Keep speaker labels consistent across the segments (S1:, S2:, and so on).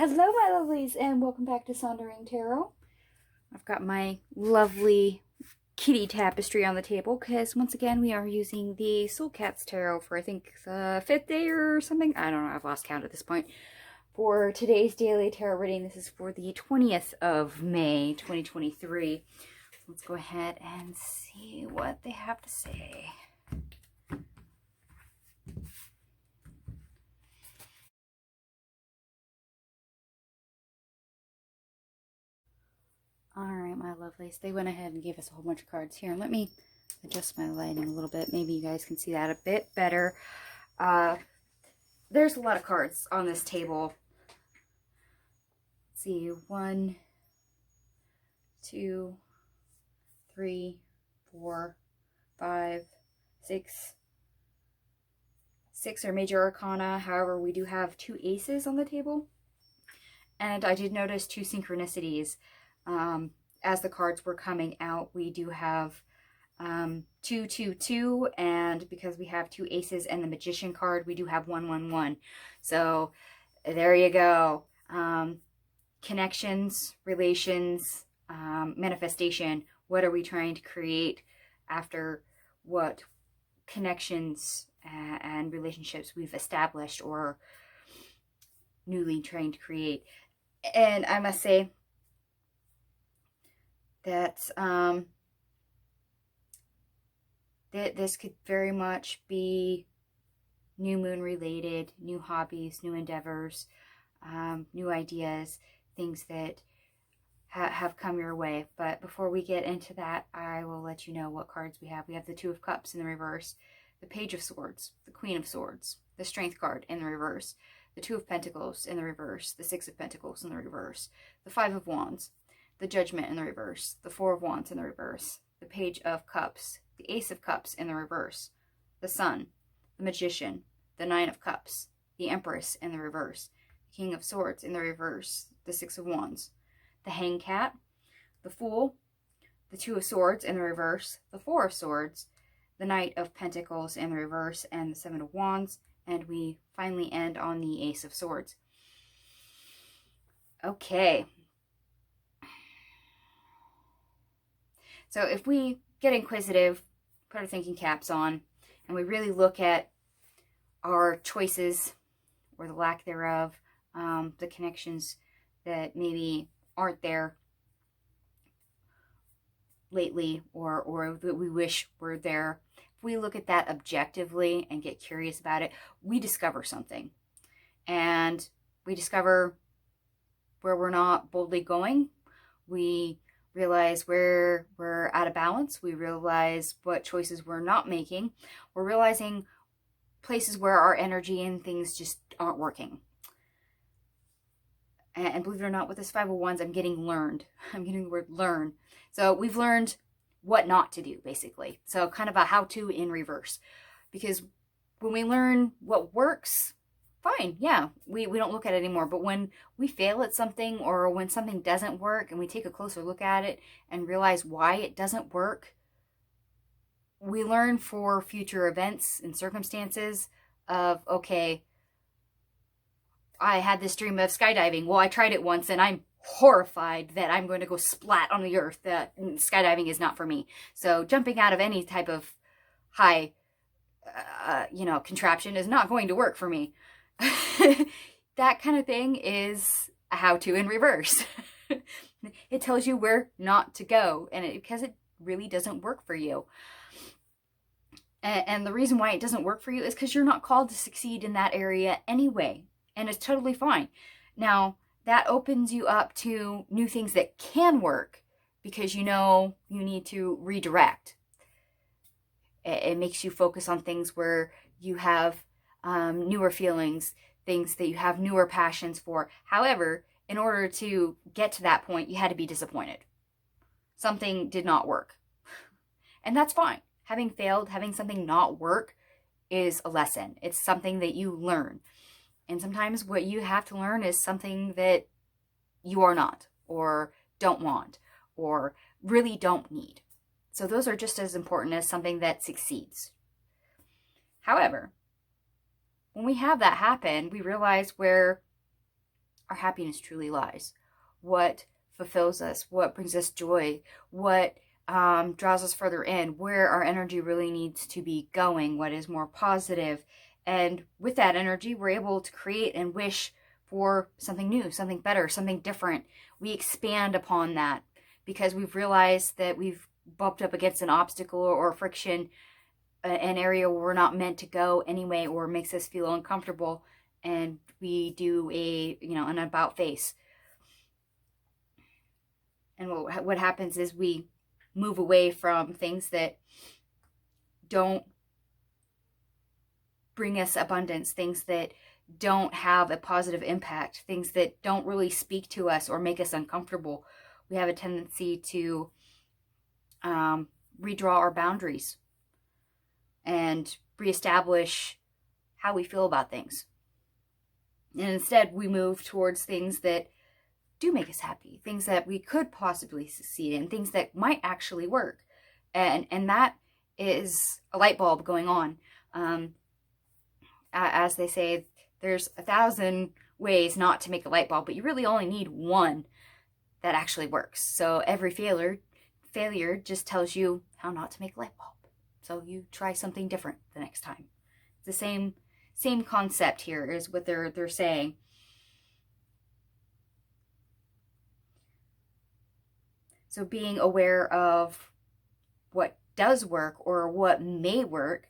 S1: Hello, my lovelies, and welcome back to Sondering Tarot. I've got my lovely kitty tapestry on the table because, once again, we are using the Soul Cats Tarot for, I think, the 5th day or something. I don't know. I've lost count at this point. For today's daily tarot reading, this is for the 20th of May, 2023. Let's go ahead and see what they have to say. Alright, my lovelies. They went ahead and gave us a whole bunch of cards here. Let me adjust my lighting a little bit. Maybe you guys can see that a bit better. There's a lot of cards on this table. Let's see. 1, 2, 3, 4, 5, 6. 6 are major arcana. However, we do have 2 aces on the table. And I did notice 2 synchronicities. As the cards were coming out, we do have 2, 2, 2, and because we have 2 aces and the magician card, we do have 1, 1, 1. So there you go. Connections, relations, manifestation. What are we trying to create after what connections and relationships we've established or newly trying to create? And I must say that this could very much be new moon related, new hobbies, new endeavors, new ideas, things that have come your way. But before we get into that, I will let you know what cards we have. We have the 2 of Cups in the reverse, the Page of Swords, the Queen of Swords, the Strength card in the reverse, the 2 of Pentacles in the reverse, the 6 of Pentacles in the reverse, the 5 of Wands, the Judgment in the reverse, the 4 of Wands in the reverse, the Page of Cups, the Ace of Cups in the reverse, the Sun, the Magician, the 9 of Cups, the Empress in the reverse, the King of Swords in the reverse, the 6 of Wands, the Hanged Cat, the Fool, the 2 of Swords in the reverse, the 4 of Swords, the Knight of Pentacles in the reverse, and the 7 of Wands, and we finally end on the Ace of Swords. Okay. So if we get inquisitive, put our thinking caps on, and we really look at our choices or the lack thereof, the connections that maybe aren't there lately or that we wish were there, if we look at that objectively and get curious about it, we discover something. And we discover where we're not boldly going. We realize where we're out of balance. We realize what choices we're not making. We're realizing places where our energy and things just aren't working. And believe it or not, with this 5 of Wands, I'm getting learned. I'm getting the word learn. So we've learned what not to do, basically. So kind of a how-to in reverse. Because when we learn what works, fine, yeah, we don't look at it anymore. But when we fail at something or when something doesn't work and we take a closer look at it and realize why it doesn't work, we learn for future events and circumstances of, okay, I had this dream of skydiving. Well, I tried it once and I'm horrified that I'm going to go splat on the earth. That skydiving is not for me. So jumping out of any type of high, contraption is not going to work for me. That kind of thing is a how-to in reverse. It tells you where not to go, and because it really doesn't work for you. And the reason why it doesn't work for you is because you're not called to succeed in that area anyway, and it's totally fine. Now, that opens you up to new things that can work because you know you need to redirect. It makes you focus on things where you have newer feelings, things that you have newer passions for. However, in order to get to that point, you had to be disappointed. Something did not work. And that's fine. Having failed, having something not work is a lesson. It's something that you learn. And sometimes what you have to learn is something that you are not, or don't want, or really don't need. So those are just as important as something that succeeds. However, when we have that happen, we realize where our happiness truly lies, what fulfills us, what brings us joy, what draws us further in, where our energy really needs to be going, what is more positive. And with that energy, we're able to create and wish for something new, something better, something different. We expand upon that because we've realized that we've bumped up against an obstacle or friction, an area where we're not meant to go anyway, or makes us feel uncomfortable, and we do an about face. And what happens is we move away from things that don't bring us abundance, things that don't have a positive impact, things that don't really speak to us or make us uncomfortable. We have a tendency to redraw our boundaries and reestablish how we feel about things. And instead, we move towards things that do make us happy, things that we could possibly succeed in, things that might actually work. And that is a light bulb going on. As they say, there's 1,000 ways not to make a light bulb, but you really only need one that actually works. So every failure just tells you how not to make a light bulb. So you try something different the next time. It's the same concept here is what they're saying. So being aware of what does work or what may work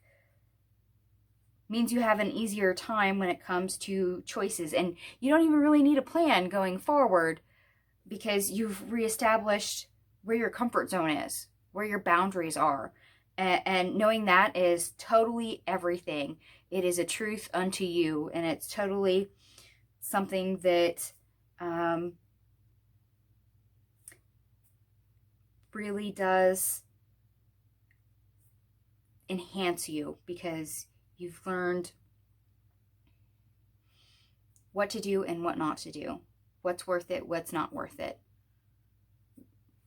S1: means you have an easier time when it comes to choices. And you don't even really need a plan going forward because you've reestablished where your comfort zone is, where your boundaries are. And knowing that is totally everything. It is a truth unto you, and it's totally something that really does enhance you because you've learned what to do and what not to do, what's worth it, what's not worth it.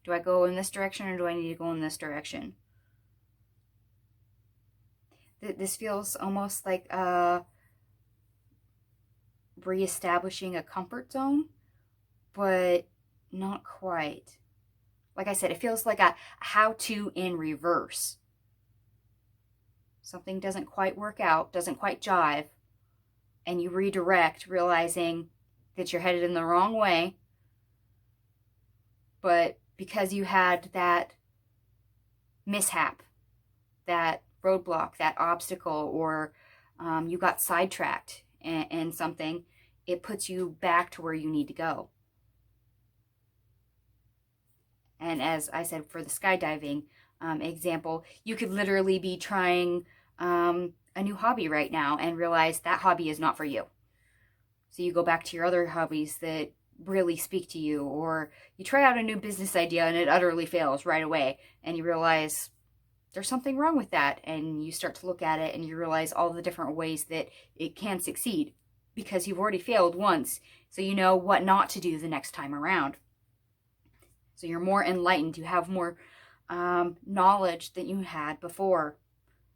S1: Do I go in this direction or do I need to go in this direction? This feels almost like reestablishing a comfort zone, but not quite. Like I said, it feels like a how-to in reverse. Something doesn't quite work out, doesn't quite jive, and you redirect, realizing that you're headed in the wrong way. But because you had that mishap, that roadblock, that obstacle, or you got sidetracked in something, it puts you back to where you need to go. And as I said, for the skydiving example, you could literally be trying a new hobby right now and realize that hobby is not for you. So you go back to your other hobbies that really speak to you, or you try out a new business idea and it utterly fails right away, and you realize there's something wrong with that, and you start to look at it and you realize all the different ways that it can succeed because you've already failed once, so you know what not to do the next time around. So you're more enlightened, you have more knowledge than you had before.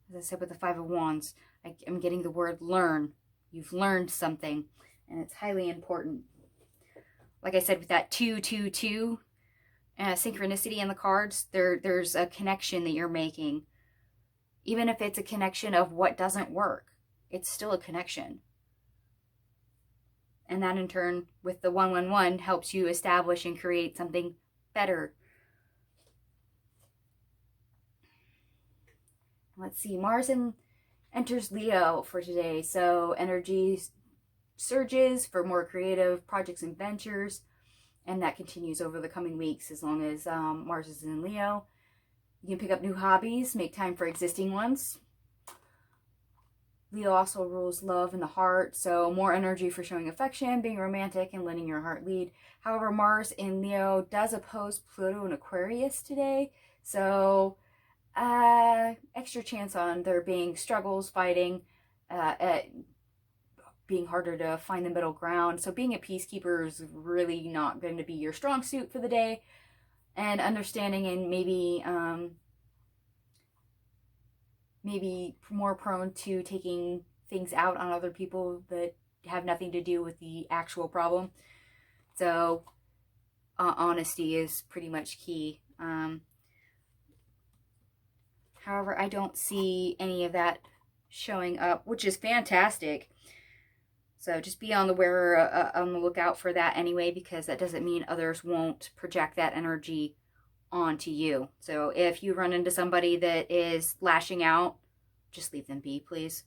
S1: As I said with the Five of Wands, I'm getting the word learn. You've learned something, and it's highly important. Like I said, with that 2-2-2 synchronicity in the cards, there's a connection that you're making. Even if it's a connection of what doesn't work, it's still a connection. And that in turn, with the 1-1-1, helps you establish and create something better. Let's see, Mars enters Leo for today, so energy surges for more creative projects and ventures, and that continues over the coming weeks as long as Mars is in Leo. You can pick up new hobbies, make time for existing ones. Leo also rules love and the heart, so more energy for showing affection, being romantic, and letting your heart lead. However, Mars in Leo does oppose Pluto in Aquarius today, so extra chance on there being struggles, fighting, being harder to find the middle ground. So being a peacekeeper is really not going to be your strong suit for the day. And understanding and maybe more prone to taking things out on other people that have nothing to do with the actual problem. So honesty is pretty much key. However, I don't see any of that showing up, which is fantastic. So just be on the lookout for that anyway, because that doesn't mean others won't project that energy onto you. So if you run into somebody that is lashing out, just leave them be, please.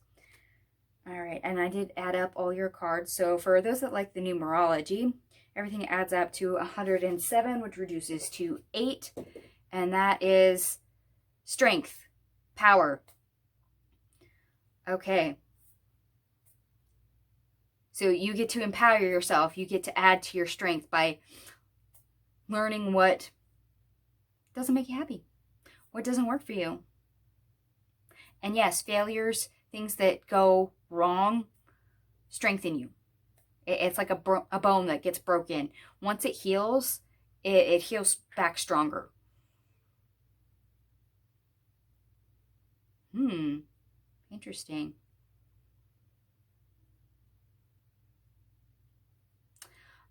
S1: All right, and I did add up all your cards. So for those that like the numerology, everything adds up to 107, which reduces to 8, and that is strength, power. Okay. So you get to empower yourself. You get to add to your strength by learning what doesn't make you happy, what doesn't work for you. And yes, failures, things that go wrong, strengthen you. It's like a bone that gets broken. Once it heals, it heals back stronger. Interesting.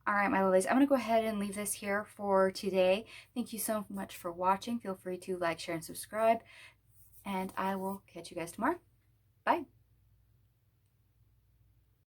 S1: All right, my lilies, I'm going to go ahead and leave this here for today. Thank you so much for watching. Feel free to like, share, and subscribe. And I will catch you guys tomorrow. Bye.